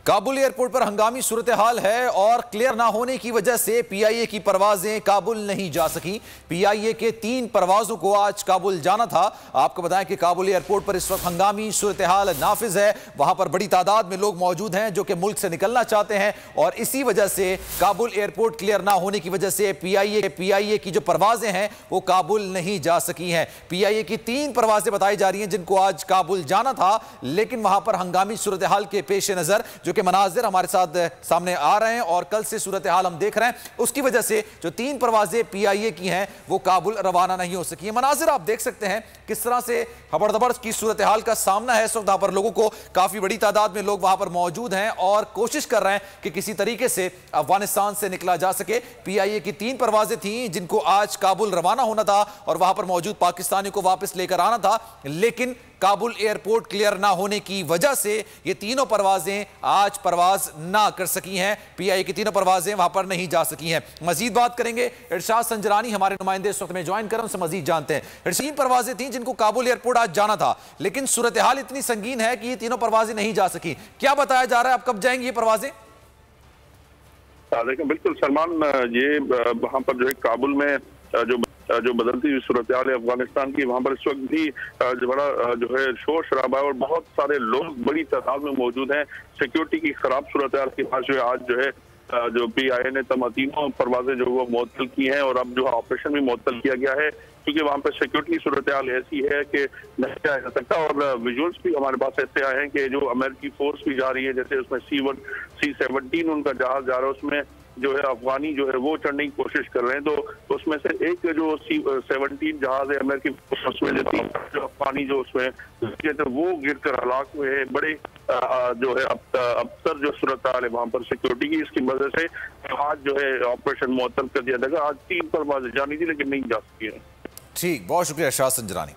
Kabul airport पर हंगामी सूरत हाल है और क्लियर ना होने की वजह से पीआईए की परवाजें काबुल नहीं जा सकी। पीआईए के 3 परवाजों को आज काबुल जाना था। आपको बताएं कि काबुल एयरपोर्ट पर इस वक्त हंगामी सूरत हाल नाफिज है। वहां पर बड़ी तादाद में लोग मौजूद हैं जो कि मुल्क से निकलना चाहते हैं और इसी वजह से काबुल एयरपोर्ट क्लियर ना होने की वजह से पीआईए की जो परवाजें हैं वो काबुल नहीं जा सकी हैं। पीआईए की 3 परवाजें बताई जा रही हैं जिनको आज काबुल जाना था, लेकिन वहां पर हंगामी सूरत हाल के पेश नजर जो कि मनाजिर हमारे साथ सामने आ रहे हैं और कल से सूरत हाल हम देख रहे हैं, उसकी वजह से जो 3 परवाजें पीआईए की हैं वो काबुल रवाना नहीं हो सकी हैं। मनाजिर आप देख सकते हैं किस तरह से हबड़दबड़ की सूरत हाल का सामना है। इस वक्त वहां पर लोगों को काफी बड़ी तादाद में लोग वहां पर मौजूद हैं और कोशिश कर रहे हैं कि किसी तरीके से अफगानिस्तान से निकला जा सके। पीआईए की 3 परवाजें थी जिनको आज काबुल रवाना होना था और वहां पर मौजूद पाकिस्तानी को वापस लेकर आना था, लेकिन काबुल एयरपोर्ट क्लियर ना होने की वजह से ये तीनों परवाजें आज परवाज ना कर सकी हैं। पीआईए की 3 परवाजें वहां पर नहीं जा सकी हैं। मजीद बात करेंगे, इरशाद संजरानी हमारे नुमाइंदे इस वक्त में ज्वाइन कर उनसे मजीद जानते हैं। 3 परवाजें थी जिनको काबुल एयरपोर्ट आज जाना था, लेकिन सूरत हाल इतनी संगीन है कि ये तीनों परवाजें नहीं जा सकी। क्या बताया जा रहा है, अब कब जाएंगी ये परवाजें? देखिए, बिल्कुल सलमान, ये वहां पर जो है काबुल में जो बदलती हुई सूरत हाल है अफगानिस्तान की, वहां पर इस वक्त भी बड़ा जो है शोर शराबा है और बहुत सारे लोग बड़ी तादाद में मौजूद हैं। सिक्योरिटी की खराब सूरत हाल के पास जो है आज जो है जो पीआईए ने तीनों परवाजें जो वो मुअत्तल की हैं और अब जो ऑपरेशन भी मुअत्तल किया गया है क्योंकि वहां पर सिक्योरिटी सूरत हाल ऐसी है कि नहीं जाया जा सकता। और विजुअल्स भी हमारे पास ऐसे आए हैं कि जो अमेरिकी फोर्स भी जा रही है, जैसे उसमें C-17 उनका जहाज जा रहा है, उसमें जो है अफगानी जो है वो चढ़ने की कोशिश कर रहे हैं। तो उसमें से एक जो C-17 जहाज है अमेरिकी उसमें जो अफगानी जो उसमें तो वो गिर कर हलाक हुए हैं। बड़े जो है अबतर जो सूरत हाल है वहां पर सिक्योरिटी की, इसकी वजह से आज जो है ऑपरेशन मुअत्तल कर दिया जाएगा। आज 3 परवाजें जानी थी लेकिन नहीं जा सकी है। ठीक, बहुत शुक्रिया इरशाद संजरानी।